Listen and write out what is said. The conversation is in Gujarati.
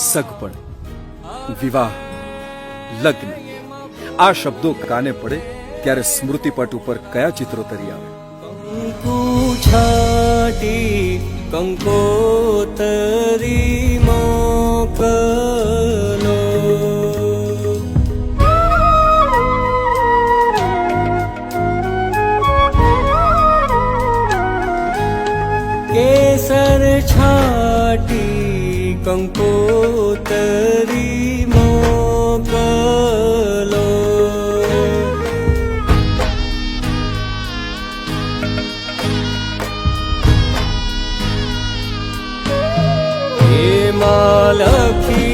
સગપણ, વિવાહ, લગ્ન આ શબ્દો કાને પડે ત્યારે સ્મૃતિપટ ઉપર કયા ચિત્રો તરી આવે? કંકુ છાટી કંકોતરી મોકલો, કેસર છાટી કંકોતરી મોકલો, એમાં લખી